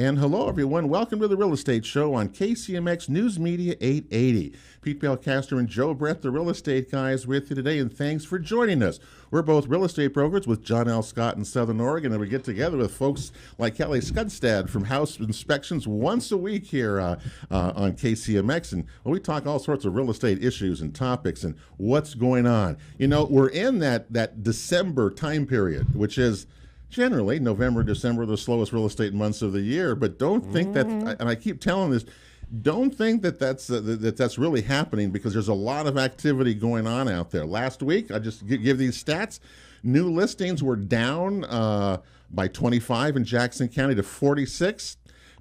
And hello, everyone. Welcome to the Real Estate Show on KCMX News Media 880. Pete Belcaster and Joe Brett, the real estate guys, with you today, and thanks for joining us. We're both real estate brokers with John L. Scott in Southern Oregon, and we get together with folks like Kelly Skudstad from House Inspections once a week here on KCMX. And we talk all sorts of real estate issues and topics and what's going on. You know, we're in that December time period, which is generally, November, December, the slowest real estate months of the year. But don't think that, and I keep telling this, don't think that that's really happening, because there's a lot of activity going on out there. Last week, I just give these stats. New listings were down by 25 in Jackson County to 46.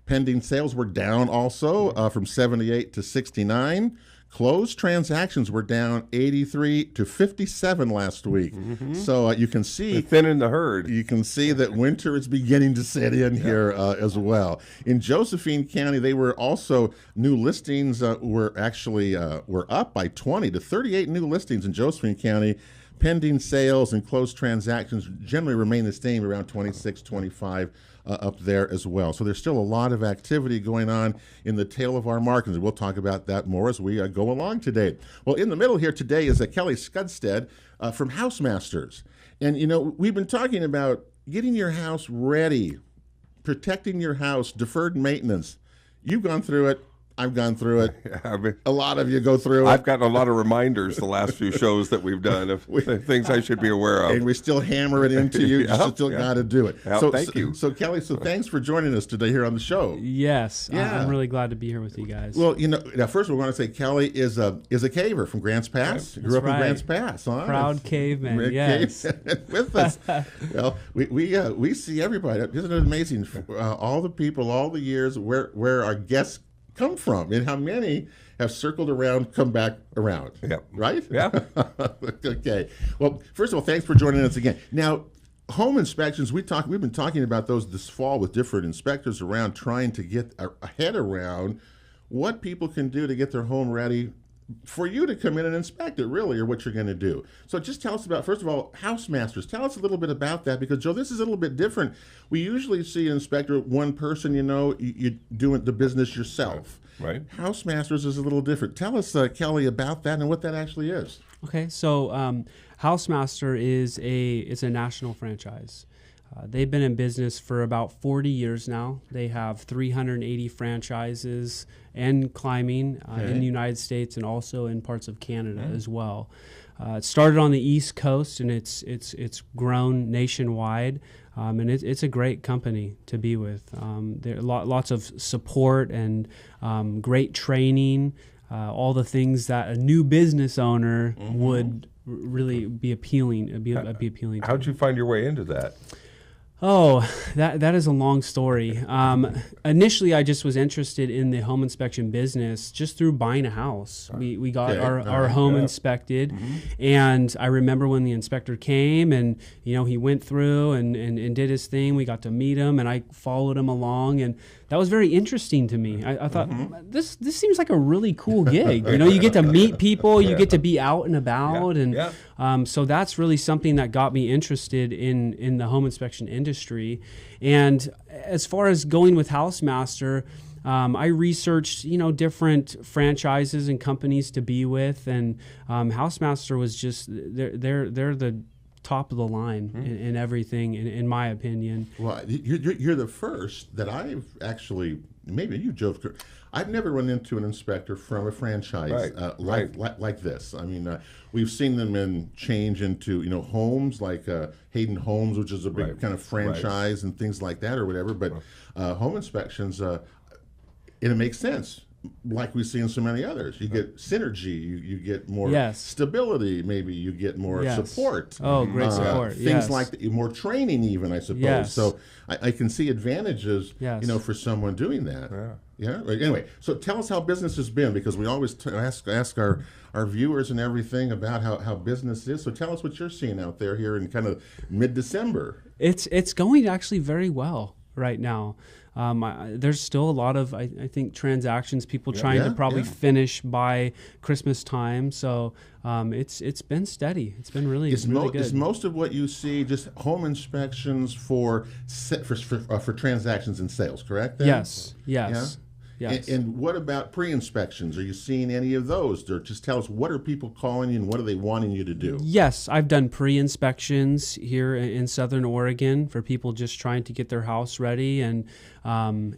Pending sales were down also from 78 to 69. Closed transactions were down 83 to 57 last week. So you can see thinning the herd. You can see that winter is beginning to set in here as well. In Josephine County, they were also new listings were actually were up by 20 to 38 new listings in Josephine County. Pending sales and closed transactions generally remain the same, around 26, 25 up there as well. So there's still a lot of activity going on in the tail of our markets. We'll talk about that more as we go along today. Well, in the middle here today is Kelly Skudstad from Housemasters. And, you know, we've been talking about getting your house ready, protecting your house, deferred maintenance. You've gone through it. I've gone through it. A lot of you go through it. I've gotten a lot of reminders the last few shows that we've done of things I should be aware of. And we still hammer it into you. You still got to do it. So, thank you. So, Kelly, thanks for joining us today here on the show. Yes. Yeah. I'm really glad to be here with you guys. Well, you know, now first we want to say Kelly is a caver from Grants Pass. Right. Grew up in Grants Pass. Huh? Proud caveman, yes. With us. Well, we see everybody. Isn't it amazing? All the people, all the years where our guests come from, and how many have circled around, come back around. Yep. Right? Yeah. Okay. Well, first of all, thanks for joining us again. Now, home inspections, we've been talking about those this fall with different inspectors around, trying to get a head around what people can do to get their home ready for you to come in and inspect it, really, or what you're going to do. So just tell us about, first of all, Housemasters. Tell us a little bit about that, because, Joe, this is a little bit different. We usually see an inspector, one person, you know, you doing the business yourself. Right. Housemasters is a little different. Tell us, Kelly, about that and what that actually is. Okay, so Housemaster is a national franchise. They've been in business for about 40 years now. They have 380 franchises and climbing in the United States, and also in parts of Canada as well. It started on the East Coast, and it's grown nationwide, and it's a great company to be with. There are lots of support and great training, all the things that a new business owner would really be appealing. Be appealing to. How'd you find your way into that? Oh, that is a long story. Initially, I just was interested in the home inspection business just through buying a house. We got our home inspected, and I remember when the inspector came, and you know, he went through and did his thing. We got to meet him, and I followed him along, and that was very interesting to me. I thought, this seems like a really cool gig. You know, you get to meet people, you get to be out and about, and so that's really something that got me interested in the home inspection industry. And as far as going with Housemaster, I researched, you know, different franchises and companies to be with, and Housemaster was just they're the top of the line in everything, in my opinion. Well, you're the first that I've actually, maybe you, Joe, I've never run into an inspector from a franchise like this. I mean, we've seen them change into, you know, homes like Hayden Homes, which is a big kind of franchise and things like that or whatever. But home inspections, it makes sense. Like we see in so many others, you get synergy, you get more stability, maybe you get more support. Oh, great support! Things like more training, even, I suppose. Yes. So I can see advantages, you know, for someone doing that. Yeah. Anyway, so tell us how business has been, because we always ask our viewers and everything about how business is. So tell us what you're seeing out there here in kind of mid-December. It's going actually very well right now. There's still a lot of, I think, transactions, people trying to probably finish by Christmas time. So it's been steady. It's been really good. Is most of what you see just home inspections for transactions and sales, correct? Then? Yes. Yes. And what about pre-inspections? Are you seeing any of those? Or just tell us, what are people calling you and what are they wanting you to do? Yes, I've done pre-inspections here in Southern Oregon for people just trying to get their house ready. And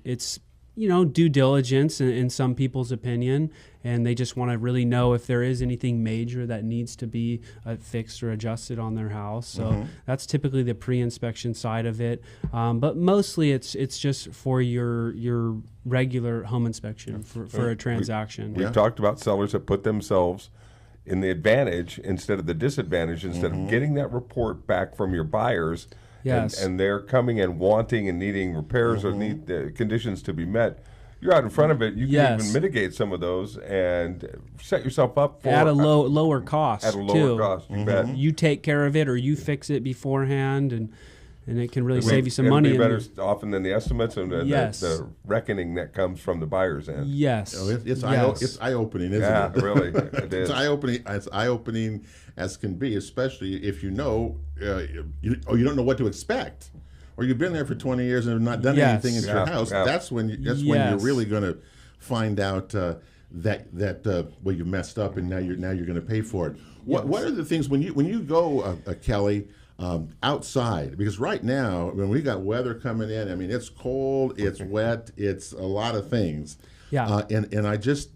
it's, due diligence in some people's opinion. And they just want to really know if there is anything major that needs to be fixed or adjusted on their house. So that's typically the pre-inspection side of it. But mostly it's just for your regular home inspection for a transaction. We've talked about sellers that put themselves in the advantage instead of the disadvantage, instead of getting that report back from your buyers. Yes. And they're coming and wanting and needing repairs or need the conditions to be met. You're out in front of it. You can even mitigate some of those and set yourself up for at a lower cost. At a lower cost, you bet. You take care of it, or you fix it beforehand, and it can really save you some money. It'll be better often than the estimates and the reckoning that comes from the buyer's end. Yes, it's eye-opening, isn't it? Yeah, really, it is. It's eye-opening as can be, especially if you know you don't know what to expect. Or you've been there for 20 years and have not done anything at your house. That's when you're really going to find out that you messed up, and now you're going to pay for it. What are the things when you go, Kelly, outside? Because right now, when we got weather coming in, I mean, it's cold, it's wet, it's a lot of things. Yeah. And this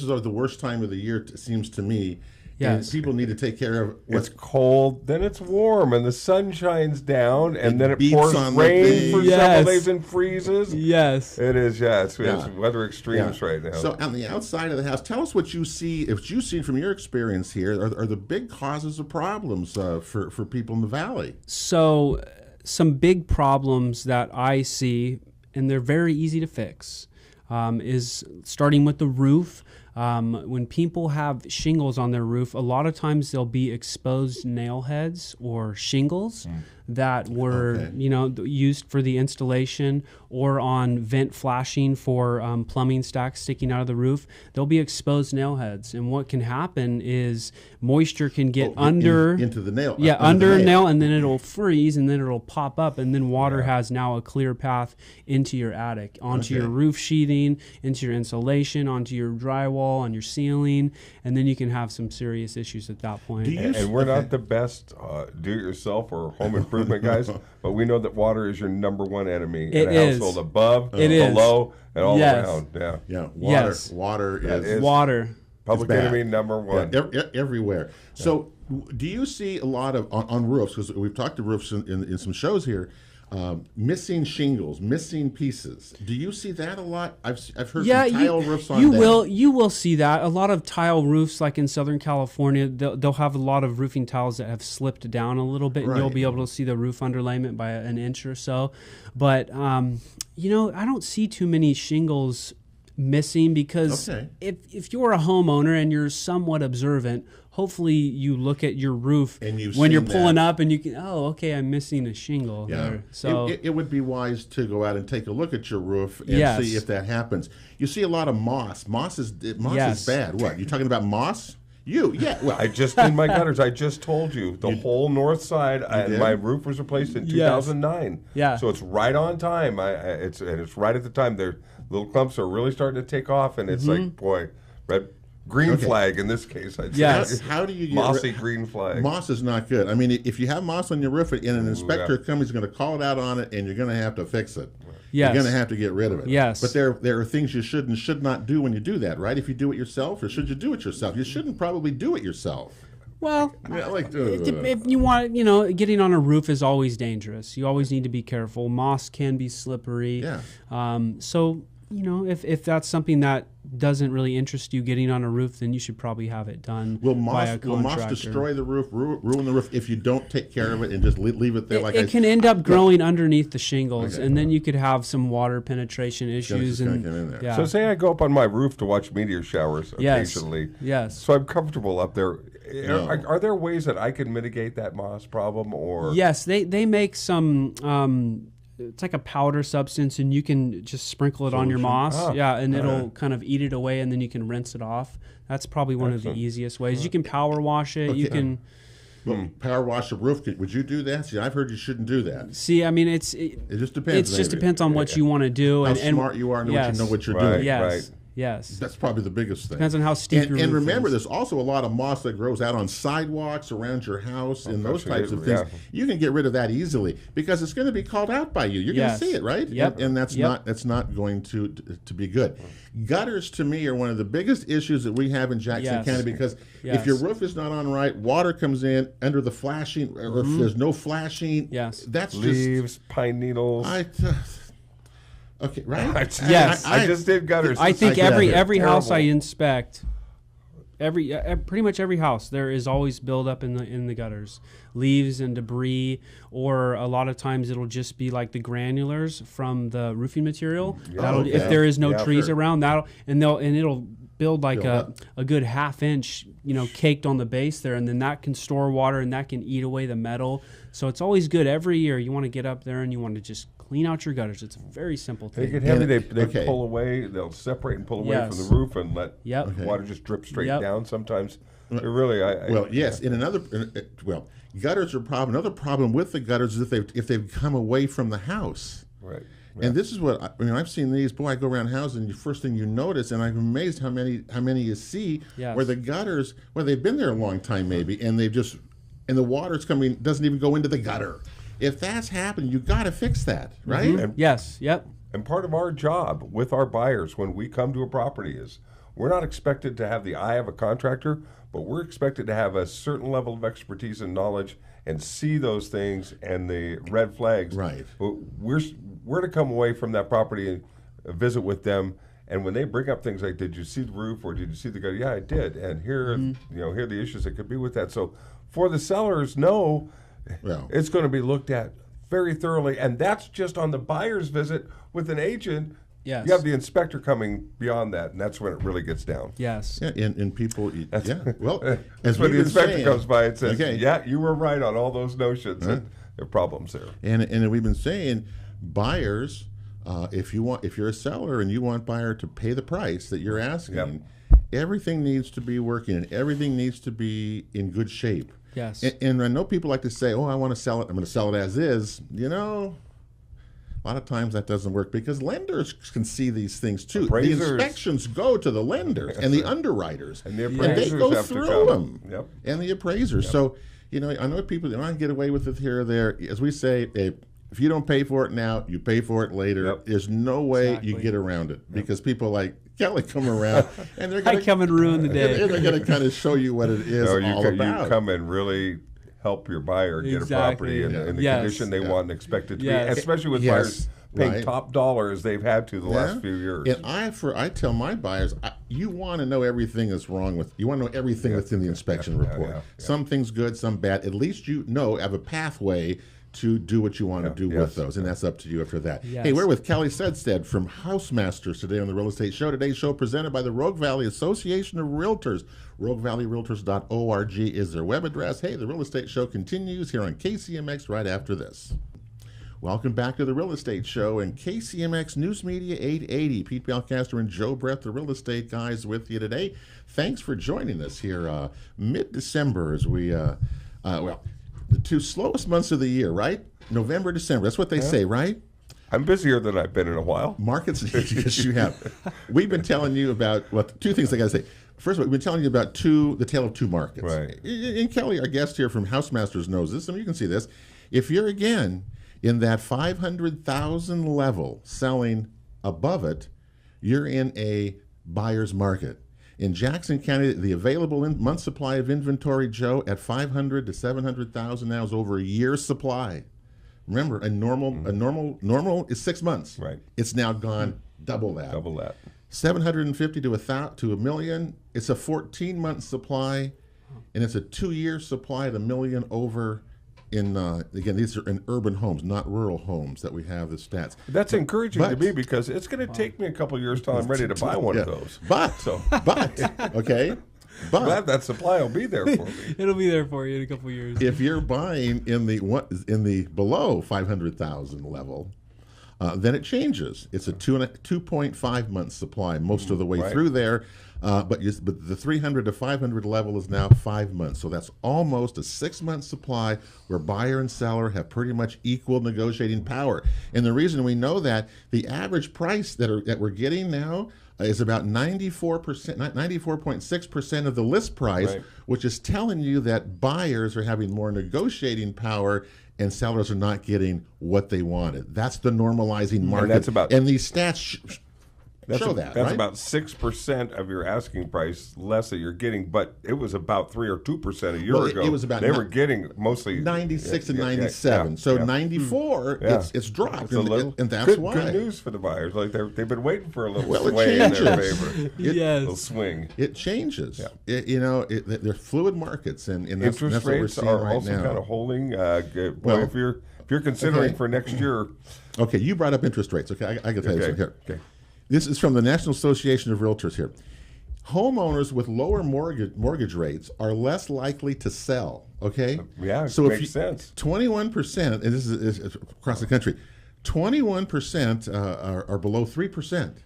is the worst time of the year, it seems to me. Yes. And people need to take care of it's cold, then it's warm, and the sun shines down, and then it beats pours on rain for several days and freezes. Yes. It is, it's weather extremes right now. So on the outside of the house, tell us what you see, if you've seen from your experience here, are the big causes of problems for people in the valley? So some big problems that I see, and they're very easy to fix, is starting with the roof. When people have shingles on their roof, a lot of times there'll be exposed nail heads or shingles that were used for the installation, or on vent flashing for plumbing stacks sticking out of the roof. There'll be exposed nail heads, and what can happen is moisture can get into the nail. Under the nail, and then it'll freeze, and then it'll pop up, and then water has now a clear path into your attic, onto your roof sheathing, into your insulation, onto your drywall, on your ceiling, and then you can have some serious issues at that point. And we're not the best do-it-yourself or home improvement guys, but we know that water is your number one enemy in a household, above, below, and all around. Water is water. Public enemy number one. Everywhere. So do you see a lot of, on roofs, because we've talked to roofs in some shows here, missing shingles, missing pieces. Do you see that a lot? I've heard some tile roofs on You will see that. A lot of tile roofs, like in Southern California, they'll have a lot of roofing tiles that have slipped down a little bit, and you'll be able to see the roof underlayment by an inch or so. But, I don't see too many shingles missing, because if you're a homeowner and you're somewhat observant, hopefully you look at your roof when you're pulling up, and you can, I'm missing a shingle there. So it would be wise to go out and take a look at your roof and see if that happens. You see a lot of moss. Moss is bad. What, you talking about moss? I just did my gutters. I just told you the whole north side. My roof was replaced in 2009. So it's right on time. It's right at the time. Their little clumps are really starting to take off, and it's like, boy, green flag in this case. I'd say. How do you get mossy green flag? Moss is not good. I mean, if you have moss on your roof and an inspector comes, he's going to call it out on it, and you're going to have to fix it. You're going to have to get rid of it. But there are things you should and should not do when you do that, right? If you do it yourself, or should you do it yourself? You shouldn't probably do it yourself. Well, if you want, getting on a roof is always dangerous. You always need to be careful. Moss can be slippery. So, if that's something that doesn't really interest you, getting on a roof, then you should probably have it done by a contractor. Will moss destroy the roof, ruin the roof, if you don't take care of it and just leave it there? It can end up growing underneath the shingles, and then you could have some water penetration issues. So say I go up on my roof to watch meteor showers occasionally. So I'm comfortable up there. Are there ways that I can mitigate that moss problem? Or yes, they make some it's like a powder substance, and you can just sprinkle it on your moss. And it'll kind of eat it away, and then you can rinse it off. That's probably one of the easiest ways. You can power wash it. You can power wash a roof. Would you do that? See, I've heard you shouldn't do that. See, I mean, it just depends. It just depends on what you want to do. How smart you are and what you know what you're doing. Yes. Yes. That's probably the biggest thing. Depends on how steep your roof And remember, is. there's also a lot of moss that grows out on sidewalks, around your house, and those types of things. You can get rid of that easily because it's going to be called out by you. You're going to see it, right? Yep. And that's not going to be good. Gutters, to me, are one of the biggest issues that we have in Jackson County because if your roof is not on right, water comes in under the flashing, or if there's no flashing, that's leaves, pine needles. Okay, right? Yes. I just did gutters. I think every house I inspect, pretty much every house, there is always buildup in the gutters, leaves and debris, or a lot of times it'll just be like the granulars from the roofing material. If there is no trees around, it'll build like a good half-inch, caked on the base there, and then that can store water and that can eat away the metal. So it's always good every year. You want to get up there and you want to just clean out your gutters. It's a very simple thing. They get heavy. They pull away. They'll separate and pull away from the roof and let water just drip straight down. Sometimes, really, gutters are a problem. Another problem with the gutters is if they've come away from the house. Right. And this is what I've seen these. Boy, I go around houses, and the first thing you notice, and I'm amazed how many you see where the gutters, they've been there a long time maybe, and the water's coming, doesn't even go into the gutter. If that's happening, you got to fix that, right? Mm-hmm. Yes. Yep. And part of our job with our buyers when we come to a property is we're not expected to have the eye of a contractor, but we're expected to have a certain level of expertise and knowledge and see those things and the red flags. Right. We're to come away from that property and visit with them. And when they bring up things like, "Did you see the roof?" or "Did you see the gutter?" "Yeah, I did." And here, here are the issues that could be with that. So for the sellers, it's going to be looked at very thoroughly, and that's just on the buyer's visit with an agent. Yes. You have the inspector coming beyond that, and that's when it really gets down. Yes. Yeah, and people, well, as when the inspector comes by and says, "Yeah, you were right on all those notions." And there are problems there. And we've been saying, buyers, if you're a seller and you want buyer to pay the price that you're asking, everything needs to be working and everything needs to be in good shape. Yes. And I know people like to say, "Oh, I want to sell it. I'm going to sell it as is." A lot of times that doesn't work because lenders can see these things too. Appraisers. The inspections go to the lenders and the underwriters, and the appraisers and they go have through to come. them. Yep. And the appraisers. Yep. So, I know people want to get away with it here or there. As we say, if you don't pay for it now, you pay for it later. Yep. There's no way you get around it because people like Kelly come around and they're going to come and ruin the day. They're going to kind of show you what it is all about. You come and really help your buyer get a property in the condition they want and expect it to be, especially with buyers paying top dollars they've had to the last few years. And I tell my buyers, you want to know everything that's wrong with, you want to know everything that's in the inspection report. Some things good, some bad. At least have a pathway to do what you want to do with those, and that's up to you after that. Yes. Hey, we're with Kelly Skudstad from Housemasters today on the Real Estate Show. Today's show presented by the Rogue Valley Association of Realtors. RogueValleyRealtors.org is their web address. Hey, the Real Estate Show continues here on KCMX right after this. Welcome back to the Real Estate Show and KCMX News Media 880. Pete Balcaster and Joe Brett, the real estate guys, with you today. Thanks for joining us here mid-December as we, the two slowest months of the year, right? November, December. That's what they say, right? I'm busier than I've been in a while. Markets, yes, you have. We've been telling you about, two things I got to say. First of all, we've been telling you about the tale of two markets. Right. And Kelly, our guest here from Housemasters, knows this. I mean, you can see this. If you're, again, in that 500,000 level, selling above it, you're in a buyer's market. In Jackson County, the available month supply of inventory, Joe, at 500 to 700,000 now is over a year's supply. Remember, a normal is 6 months. Right. It's now gone double that. 750 to a million. It's a 14-month supply, and it's a 2-year supply at $1 million over. Again, these are in urban homes, not rural homes that we have the stats. That's encouraging to me because it's going to take me a couple of years till I'm ready to buy one of those. But glad that supply will be there for me. It'll be there for you in a couple of years. If you're buying in the below 500,000 level, Then it changes. It's a 2.5 month supply most of the way through there. But the 300 to 500 level is now 5 months. So that's almost a 6 month supply where buyer and seller have pretty much equal negotiating power. And the reason we know that, the average price that we're getting now is about 94.6% of the list price, which is telling you that buyers are having more negotiating power and sellers are not getting what they wanted. That's the normalizing market. And these stats show that. That's about 6% of your asking price less that you're getting, but it was about 3 or 2% a year ago. It was about they were getting mostly 96 and 97. So 94, it's dropped, and that's why. Good news for the buyers. Like they've been waiting for a little sway in their favor. A little swing. It changes. They're fluid markets, and interest that's rates what we're seeing are right also now. kind of holding. Well, if you're considering for next year. Okay, you brought up interest rates. Okay, I can tell you something here. Okay. This is from the National Association of Realtors here. Homeowners with lower mortgage rates are less likely to sell, okay? Yeah, so makes sense. 21%, and this is across the country, 21% are below 3%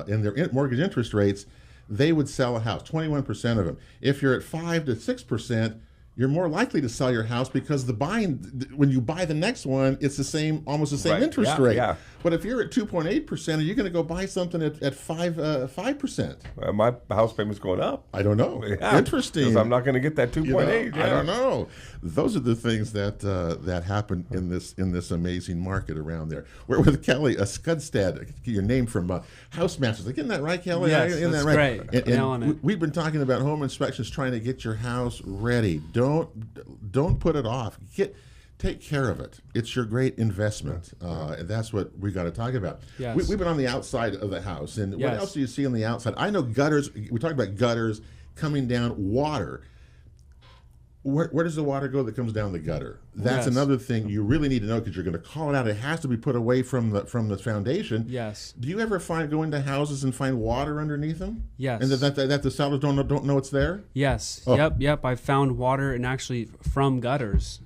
in their mortgage interest rates. They would sell a house, 21% of them. If you're at 5 to 6%, you're more likely to sell your house because when you buy the next one, it's almost the same interest rate. Yeah. But if you're at 2.8%, are you going to go buy something at 5%? My house payment's going up. I don't know. Yeah. Interesting. Because I'm not going to get that 2.8. I don't know. Those are the things that happen in this amazing market around there. We're with Kelly Skudstad, your name from House Masters. Isn't that right, Kelly? Yes, Isn't that's that right? Great. And we've been talking about home inspections, trying to get your house ready. Don't put it off. Take care of it. It's your great investment, and that's what we got to talk about. Yes. We've been on the outside of the house, and what else do you see on the outside? I know gutters. We talked about gutters coming down, water. Where does the water go that comes down the gutter? That's another thing you really need to know, because you're going to call it out. It has to be put away from the foundation. Yes. Do you ever go into houses and find water underneath them? Yes. And that the sellers don't know it's there? Yes. Oh. Yep. I found water, and actually from gutters,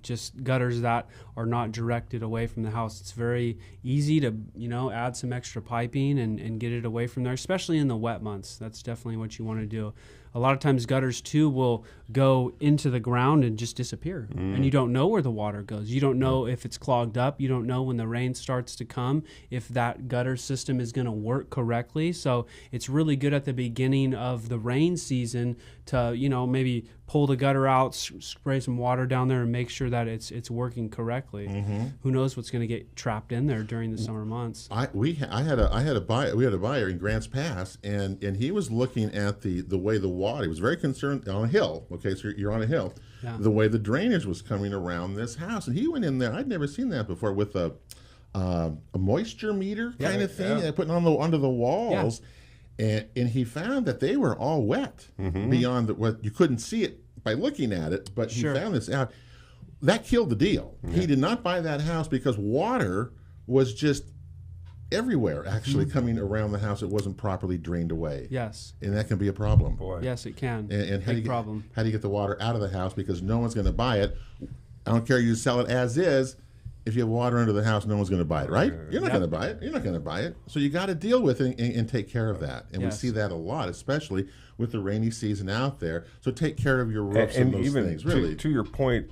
just gutters that are not directed away from the house. It's very easy to add some extra piping and get it away from there, especially in the wet months. That's definitely what you want to do. A lot of times gutters too will go into the ground and just disappear. And you don't know where the water goes. You don't know if it's clogged up. You don't know when the rain starts to come if that gutter system is going to work correctly. So it's really good at the beginning of the rain season to maybe pull the gutter out, spray some water down there, and make sure that it's working correctly. Who knows what's going to get trapped in there during the summer months? We had a buyer in Grants Pass, and he was looking at the way the water. He was very concerned on a hill. Okay, so you're on a hill. Yeah. The way the drainage was coming around this house, and he went in there. I'd never seen that before, with a moisture meter kind of thing, putting onto the walls. Yeah. And he found that they were all wet beyond what you couldn't see it by looking at it, but he found this out. That killed the deal. He did not buy that house because water was just everywhere, actually, coming around the house. It wasn't properly drained away. Yes. And that can be a problem. Boy. Yes, it can. And how do you get the water out of the house? Because no one's going to buy it. I don't care, you sell it as is. If you have water under the house, no one's going to buy it, right? You're not going to buy it. You're not going to buy it. So you got to deal with it and take care of that. And we see that a lot, especially with the rainy season out there. So take care of your roofs and those things, really. To your point,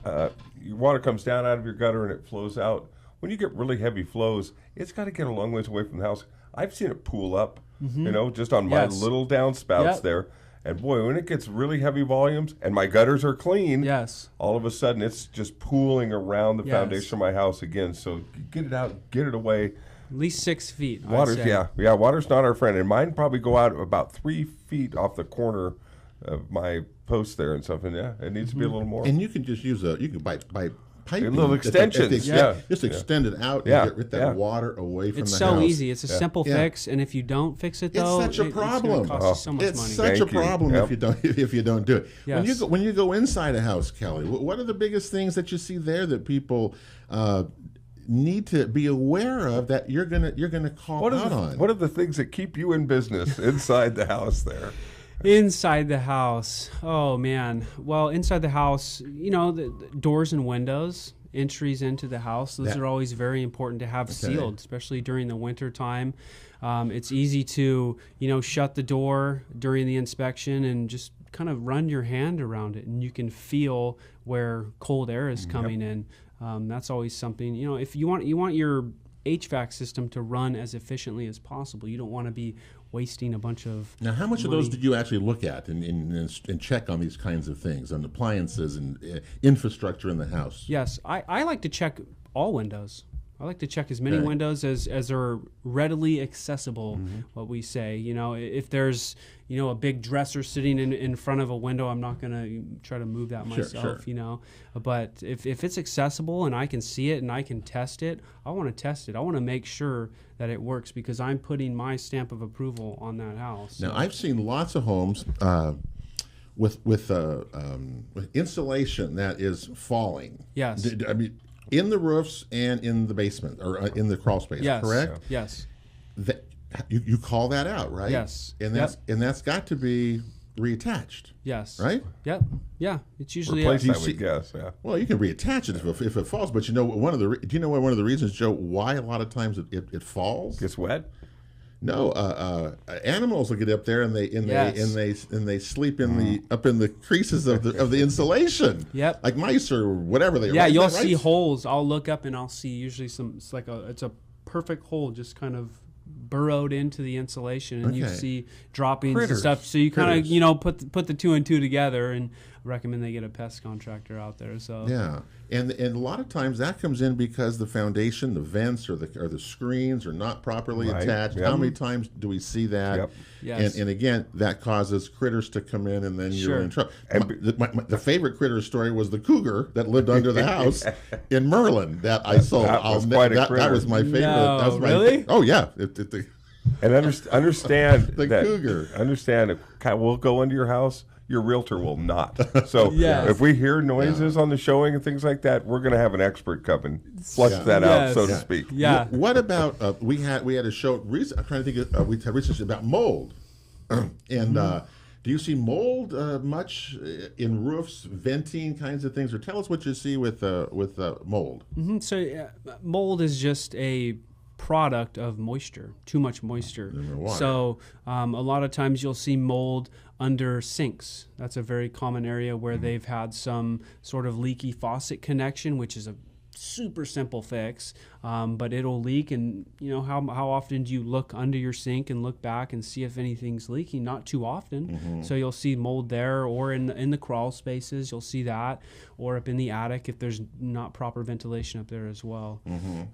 your water comes down out of your gutter and it flows out. When you get really heavy flows, it's got to get a long ways away from the house. I've seen it pool up, just on my little downspouts there. And boy, when it gets really heavy volumes and my gutters are clean, all of a sudden it's just pooling around the foundation of my house again. So get it out, get it away. At least 6 feet. Water's water's not our friend, and mine probably go out about 3 feet off the corner of my post there and stuff. And it needs to be a little more. And you can just use by piping, little extensions, just extend it out and get that water away from the house. It's so easy. It's a simple fix, and if you don't fix it, though, it's such a problem. It's going to cost you so much money. It's such a problem if you don't do it. Yes. When you go inside a house, Kelly, what are the biggest things that you see there that people need to be aware of that you're gonna call out on? What are the things that keep you in business inside the house there? Inside the house, oh man. Well, inside the house, the doors and windows. entries into the house. Those are always very important to have sealed, especially during the winter time. It's easy to, shut the door during the inspection and just kind of run your hand around it, and you can feel where cold air is coming in. That's always something, if you want your HVAC system to run as efficiently as possible. You don't want to be wasting a bunch of Now, how much money. of those did you actually look at and check on these kinds of things, on appliances and infrastructure in the house? Yes, I like to check all windows. I like to check as many windows as are readily accessible, what we say. If there's, a big dresser sitting in front of a window, I'm not going to try to move that myself, But if it's accessible and I can see it and I can test it, I want to test it. I want to make sure that it works because I'm putting my stamp of approval on that house. Now, I've seen lots of homes with insulation that is falling. Yes. I mean, in the roofs and in the basement or in the crawl space, correct? Yes. You call that out, right? Yes. And that's got to be reattached. Yes. Right? Yep. Yeah. It's usually replace that, I would guess. Yeah. Well, you can reattach it if it falls, but do you know one of the reasons, Joe, why a lot of times it falls? Gets wet? No, animals will get up there and they sleep up in the creases of the insulation. Yep. Like mice or whatever they are. Yeah, right? you'll see holes. I'll look up and I'll see usually it's a perfect hole just kind of burrowed into the insulation, and you see droppings and stuff. So you kind of put the two and two together, and recommend they get a pest contractor out there. So yeah, and a lot of times that comes in because the foundation, the vents, or the screens are not properly attached. Yep. How many times do we see that? Yep. Yes. And again, that causes critters to come in, and then you're in trouble. The favorite critter story was the cougar that lived under the house in Merlin that I sold. That was quite a critter. That was my favorite. No, that was really? Oh yeah. And understand the cougar. Understand, we'll go into your house. Your realtor will not. So Yes. if we hear noises on the showing and things like that, we're going to have an expert come and flush that out, so to speak. Yeah. What about we had a show recently? I'm trying to think. We had research about mold, and do you see mold much in roofs, venting kinds of things, or tell us what you see with mold? Mm-hmm. So mold is just a product of moisture, too much moisture. So a lot of times you'll see mold under sinks. That's a very common area where they've had some sort of leaky faucet connection, which is a super simple fix, but it'll leak. And how often do you look under your sink and look back and see if anything's leaking? Not too often. So you'll see mold there, or in the crawl spaces you'll see that, or up in the attic if there's not proper ventilation up there as well.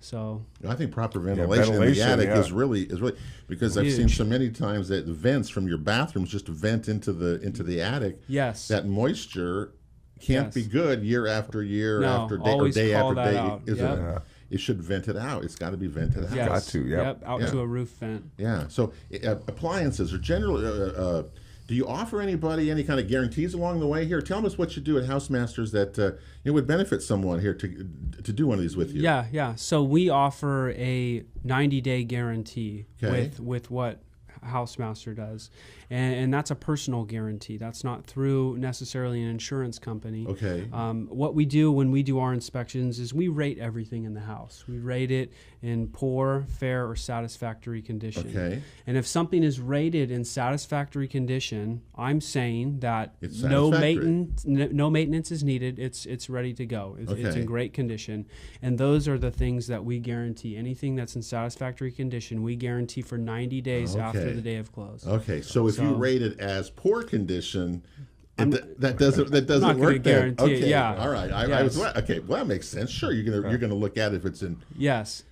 So I think proper ventilation in the attic is really because I've seen so many times that the vents from your bathrooms just vent into the attic. Yes. That moisture can't be good year after year after day or day after day. It should vent it out. It's got to be vented out. Yes. Got to, out to a roof vent. Yeah. So appliances are generally. Do you offer anybody any kind of guarantees along the way here? Tell us what you do at Housemasters that it would benefit someone here to do one of these with you. Yeah. So we offer a 90-day guarantee with what Housemaster does, and that's a personal guarantee. That's not through necessarily an insurance company. Okay. What we do when we do our inspections is we rate everything in the house. We rate it in poor, fair, or satisfactory condition. Okay. And if something is rated in satisfactory condition, I'm saying that no maintenance is needed. It's ready to go. It's in great condition. And those are the things that we guarantee. Anything that's in satisfactory condition, we guarantee for 90 days after the day of close. Okay. So if you rate it as poor condition, that doesn't work. Guarantee okay. It, yeah. All right. Okay. Well, that makes sense. Sure. You're gonna look at it if it's in. Yes.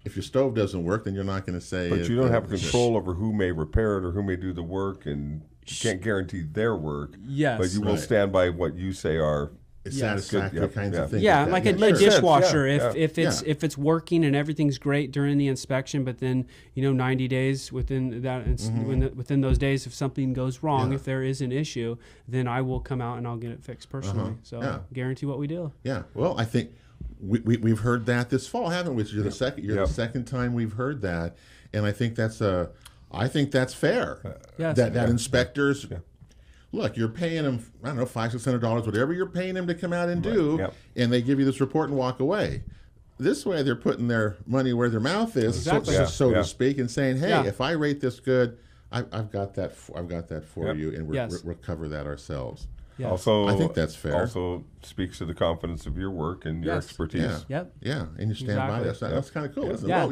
If your stove doesn't work, then you're not going to say. But you don't have control over who may repair it or who may do the work, and you can't guarantee their work. Yes. But you will stand by what you say are satisfactory kinds of things. Yeah, like a dishwasher. If it's working and everything's great during the inspection, but then 90 days within within those days, if something goes wrong, if there is an issue, then I will come out and I'll get it fixed personally. So guarantee what we do. Yeah. Well, I think we've heard that this fall, haven't we? You're the second time we've heard that, and I think that's fair. Yes. That inspectors. look, you're paying them, I don't know, $500-$600, whatever you're paying them to come out and do, and they give you this report and walk away. This way, they're putting their money where their mouth is, so to speak, and saying, "Hey, if I rate this good, I've got that for you, and we'll cover that ourselves." Yes. Also, I think that's fair. Also speaks to the confidence of your work and your expertise. Yeah, and you stand by that. That's kind of cool, isn't it? Well,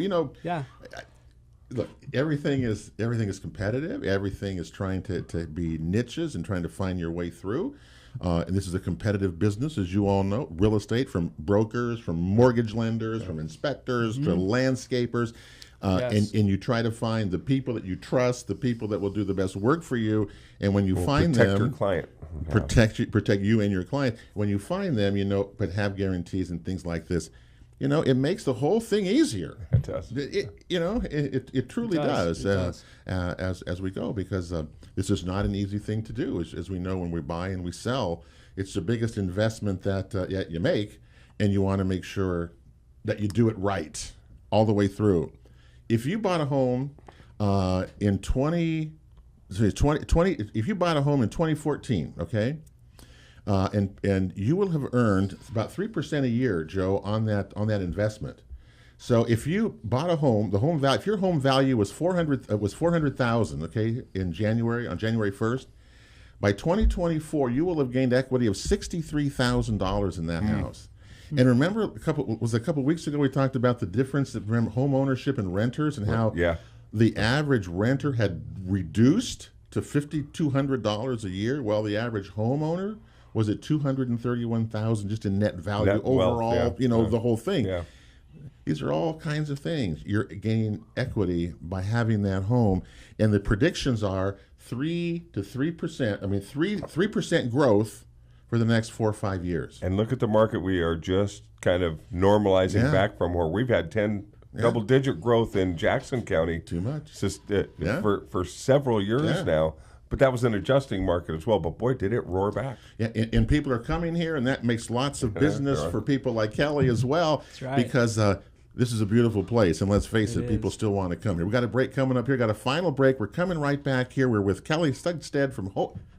look, everything is competitive. Everything is trying to be niches and trying to find your way through. And this is a competitive business, as you all know. Real estate, from brokers, from mortgage lenders, from inspectors to landscapers. And you try to find the people that you trust, the people that will do the best work for you. And when you find them, protect your client, protect you and your client. When you find them, but have guarantees and things like this, it makes the whole thing easier. It does. It truly does. As we go, because this is not an easy thing to do. As we know, when we buy and we sell, it's the biggest investment that you make, and you want to make sure that you do it right all the way through. If you bought a home if you bought a home in 2014, okay, and you will have earned about 3% a year, Joe, on that investment. So if you bought a home, if your home value was $400,000, okay, on January 1st, by 2024 you will have gained equity of $63,000 in that house. And remember, a couple weeks ago we talked about the difference of home ownership and renters, and how the average renter had reduced to $5,200 a year, while the average homeowner was at $231,000 just in net value overall. The whole thing. Yeah. These are all kinds of things. You're gaining equity by having that home, and the predictions are 3% growth for the next 4 or 5 years. And look at the market. We are just kind of normalizing back from where we've had 10 double-digit growth in Jackson County. Too much. For several years now. But that was an adjusting market as well. But boy, did it roar back. Yeah, and people are coming here, and that makes lots of business for people like Kelly as well. That's right. Because this is a beautiful place, and let's face it, people still want to come here. We've got a break coming up here. Got a final break. We're coming right back here. We're with Kelly Skudstad from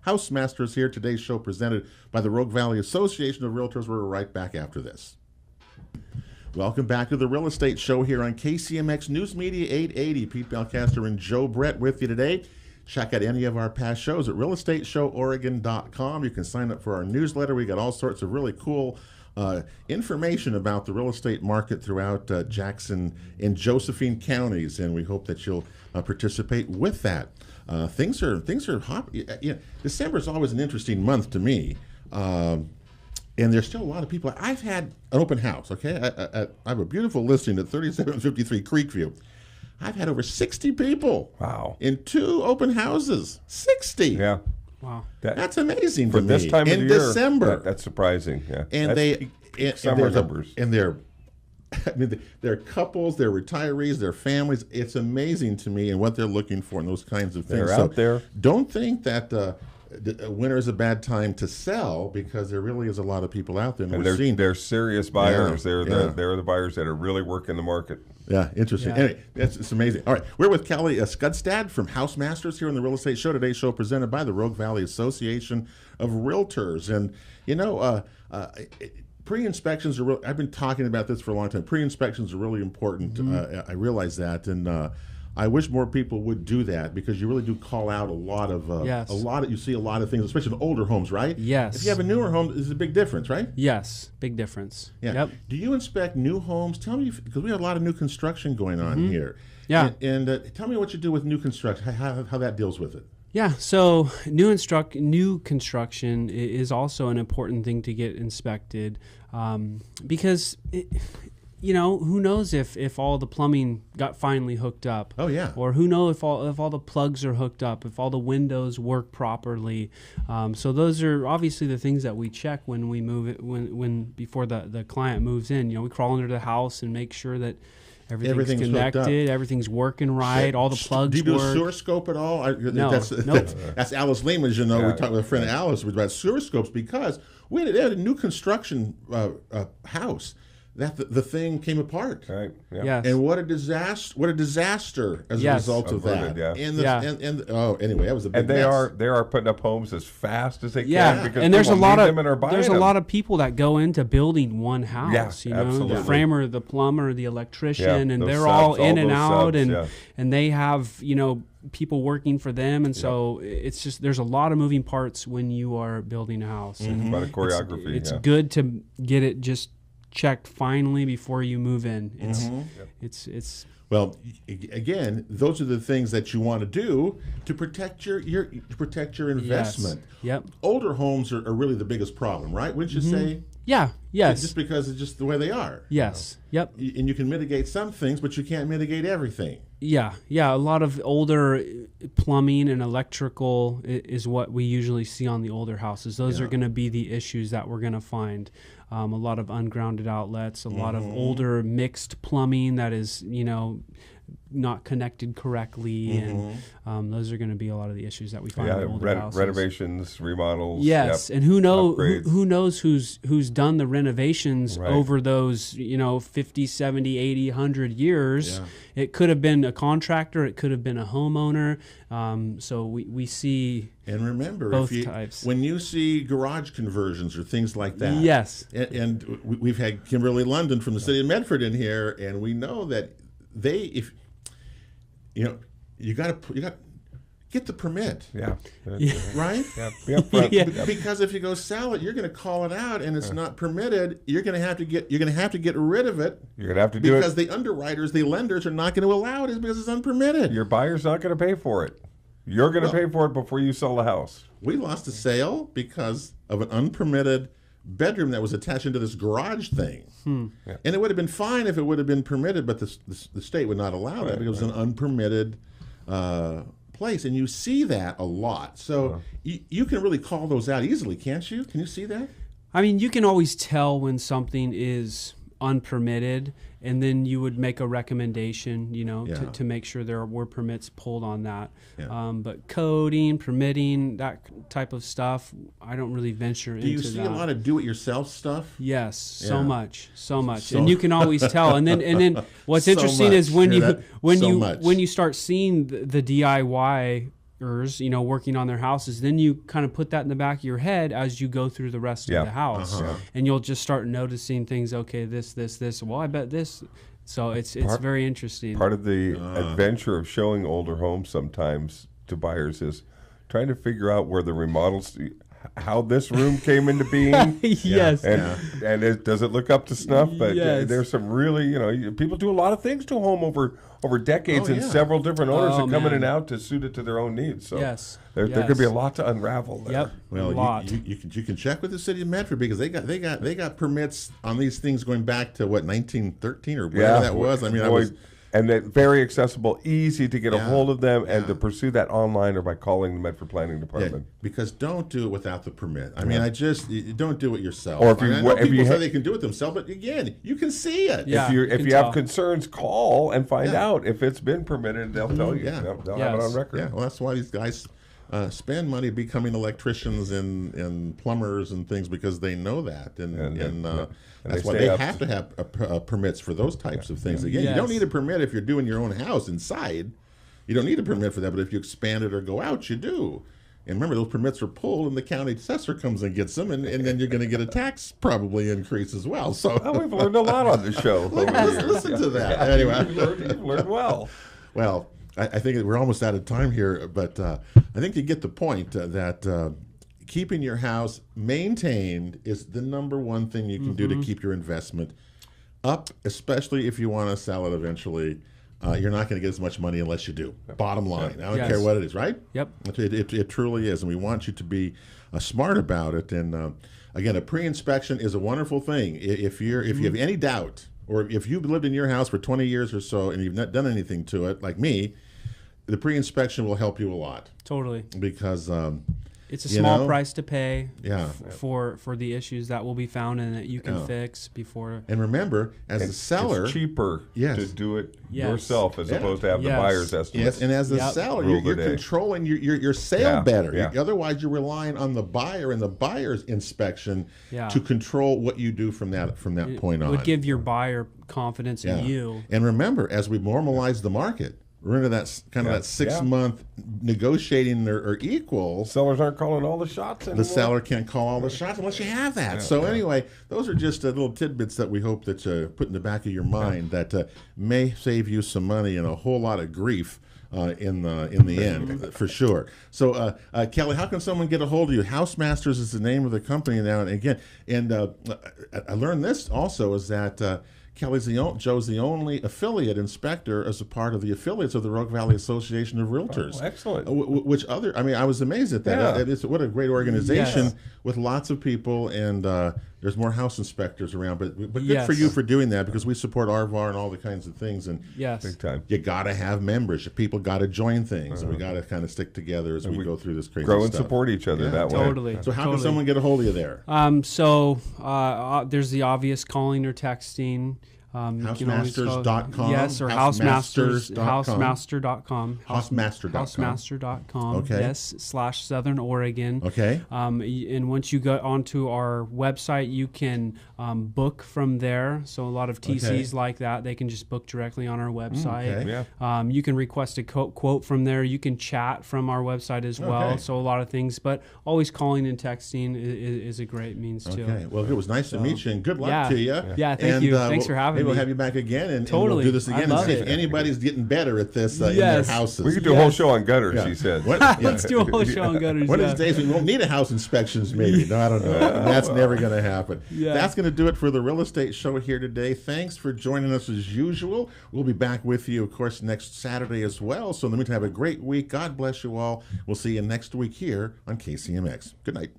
House Masters here. Today's show presented by the Rogue Valley Association of Realtors. We're right back after this. Welcome back to the Real Estate Show here on KCMX News Media 880. Pete Balcaster and Joe Brett with you today. Check out any of our past shows at realestateShowOregon.com. You can sign up for our newsletter. We got all sorts of really cool information about the real estate market throughout Jackson and Josephine counties, and we hope that you'll participate with that. Things are hot. December is always an interesting month to me, and there's still a lot of people. I've had an open house. Okay, I have a beautiful listing at 3753 Creekview. I've had over 60 people. Wow. In 2 open houses. 60. Yeah. Wow. That's amazing for to this me. time of in the year, December. That's surprising. Yeah. And they're couples, they're retirees, they're families. It's amazing to me and what they're looking for and those kinds of things. They're out there. Don't think that winter is a bad time to sell, because there really is a lot of people out there. And they're serious buyers. They're the buyers that are really working the market. Yeah, interesting. Anyway, it's amazing. All right, we're with Kelly Skudstad from House Masters here on the Real Estate Show. Today's show presented by the Rogue Valley Association of Realtors. And, pre-inspections are I've been talking about this for a long time. Pre-inspections are really important. I realize that, and I wish more people would do that, because you really do call out you see a lot of things, especially in older homes, right? Yes. If you have a newer home, there's a big difference, right? Yes, big difference. Yeah. Yep. Do you inspect new homes? Tell me, because we have a lot of new construction going on here. Yeah. And tell me what you do with new construction, how that deals with it. Yeah, so new construction is also an important thing to get inspected, because who knows if all the plumbing got finally hooked up? Oh yeah. Or who knows if all the plugs are hooked up, if all the windows work properly. So those are obviously the things that we check when we move it, before the client moves in. We crawl under the house and make sure that everything's connected, everything's working right, all the plugs work. Do you do a sewer scope at all? No. That's Alice Lehman, we talked with a friend of Alice about sewer scopes, because we had a new construction house. that the thing came apart. Right. Yeah. Yes. And what a disaster! What a disaster as a result of that. Yeah. Anyway, that was a big And they are putting up homes as fast as they can because and there's a lot of there's a lot of people that go into building one house. Yeah, absolutely. The framer, the plumber, the electrician, and they're subs, all in and out, subs, and they have people working for them, and so it's just there's a lot of moving parts when you are building a house. And a lot of choreography. It's good to get it just checked finally before you move in. It's well, again, those are the things that you want to do to protect your investment. Yes. Yep. Older homes are really the biggest problem, right? Wouldn't you say? Yeah. Yes. Just because it's just the way they are. Yes. Yep. And you can mitigate some things, but you can't mitigate everything. Yeah. A lot of older plumbing and electrical is what we usually see on the older houses. Those are going to be the issues that we're going to find. A lot of ungrounded outlets, a lot of older mixed plumbing that is, not connected correctly, and those are going to be a lot of the issues that we find in older houses. Renovations, remodels. Yes, and who knows who's done the renovations over those 50, 70, 80, 100 years. Yeah. It could have been a contractor, it could have been a homeowner. So we see. And remember, both types. When you see garage conversions or things like that. Yes. And we've had Kimberly London from the city of Medford in here, and we know that you got to get the permit. Yeah. Right? Yeah. Because if you go sell it, you're going to call it out, and it's not permitted. You're going to have to get rid of it. You're going to have to do it because the underwriters, the lenders, are not going to allow it because it's unpermitted. Your buyer's not going to pay for it. You're going to pay for it before you sell the house. We lost a sale because of an unpermitted bedroom that was attached into this garage thing. Yeah. And it would have been fine if it would have been permitted, but the state would not allow that because it was an unpermitted place. And you see that a lot. So you can really call those out easily, can't you? Can you see that? I mean, you can always tell when something is unpermitted, and then you would make a recommendation, to make sure there were permits pulled on that. Yeah. But coding, permitting, that type of stuff, I don't really venture into that. Do you see a lot of do-it-yourself stuff? Yes, so much, and you can always tell. And then what's interesting is when you start seeing the DIYers, working on their houses, then you kind of put that in the back of your head as you go through the rest of the house, and you'll just start noticing things. Okay, this. Well, I bet this. So it's very interesting. Part of the adventure of showing older homes sometimes to buyers is trying to figure out where the remodels, how this room came into being. Yes. And does it look up to snuff? But there's some really, people do a lot of things to a home over decades, and several different owners are coming in and out to suit it to their own needs. So there could be a lot to unravel there. Yep. Well, a lot. You can check with the city of Medford because they got permits on these things going back to 1913 or whatever that was. I mean, and they're very accessible, easy to get a hold of them, and to pursue that online or by calling the Medford Planning Department. Yeah, because don't do it without the permit. I mean, don't do it yourself. Or if people say they can do it themselves, but again, you can see it. Yeah, if you have concerns, call and find out if it's been permitted. They'll tell you. Yeah. They'll have it on record. Yeah, well, that's why these guys spend money becoming electricians and plumbers and things, because they know that, and that's why they have to have permits for those types of things. Again, you don't need a permit if you're doing your own house inside. You don't need a permit for that, but if you expand it or go out, you do. And remember, those permits are pulled, and the county assessor comes and gets them, and then you're going to get a tax probably increase as well. So we've learned a lot on the show. Listen to that. Anyway, you've learned well. Well, I think we're almost out of time here, but I think you get the point that keeping your house maintained is the number one thing you can do to keep your investment up, especially if you want to sell it eventually. You're not going to get as much money unless you do. Bottom line. I don't care what it is, right? Yep. It truly is, and we want you to be smart about it. And again, a pre-inspection is a wonderful thing. If you have any doubt, or if you've lived in your house for 20 years or so and you've not done anything to it, like me, the pre-inspection will help you a lot. Totally. Because It's a small price to pay Yeah. for the issues that will be found and that you can fix before. And remember, as a seller, it's cheaper to do it yourself as opposed to have the buyer's estimate. Yes, and as a seller, you're controlling your sale better. Otherwise, you're relying on the buyer and the buyer's inspection to control what you do from that point on. It would give your buyer confidence in you. And remember, as we normalize the market, we're into that kind of that 6-month negotiating or equal. Sellers aren't calling all the shots anymore. The seller can't call all the shots unless you have that. So anyway, those are just little tidbits that we hope that you put in the back of your mind that may save you some money and a whole lot of grief in the end, for sure. So, Kelly, how can someone get a hold of you? Housemasters is the name of the company now. And again, I learned this also is that Joe's the only affiliate inspector as a part of the affiliates of the Rogue Valley Association of Realtors. Oh, excellent. I was amazed at that. What a great organization with lots of people, and there's more house inspectors around. But good for you for doing that, because we support RVAR and all the kinds of things. And big time. You got to have members. People got to join things, and we got to kind of stick together as we go through this crazy grow and stuff. Support each other that way. Totally. So how can someone get a hold of you there? There's the obvious calling or texting. Housemasters.com. Yes, or Housemasters.com. Housemaster.com. Okay. Yes, /Southern Oregon. Okay. And once you go onto our website, you can book from there. So a lot of TCs like that, they can just book directly on our website. You can request a quote from there. You can chat from our website as well. So a lot of things, but always calling and texting is a great means too. Okay. Well, it was nice to meet you, and good luck to you. Yeah, thank you. Thanks for having me. Maybe we'll have you back again, and we'll do this again and see if anybody's getting better at this in their houses. We could do a whole show on gutters, he said. Let's do a whole show on gutters. One of these days we won't need a house inspections, maybe. No, I don't know. That's never going to happen. That's going to do it for the Real Estate Show here today. Thanks for joining us as usual. We'll be back with you, of course, next Saturday as well. So in the meantime, have a great week. God bless you all. We'll see you next week here on KCMX. Good night.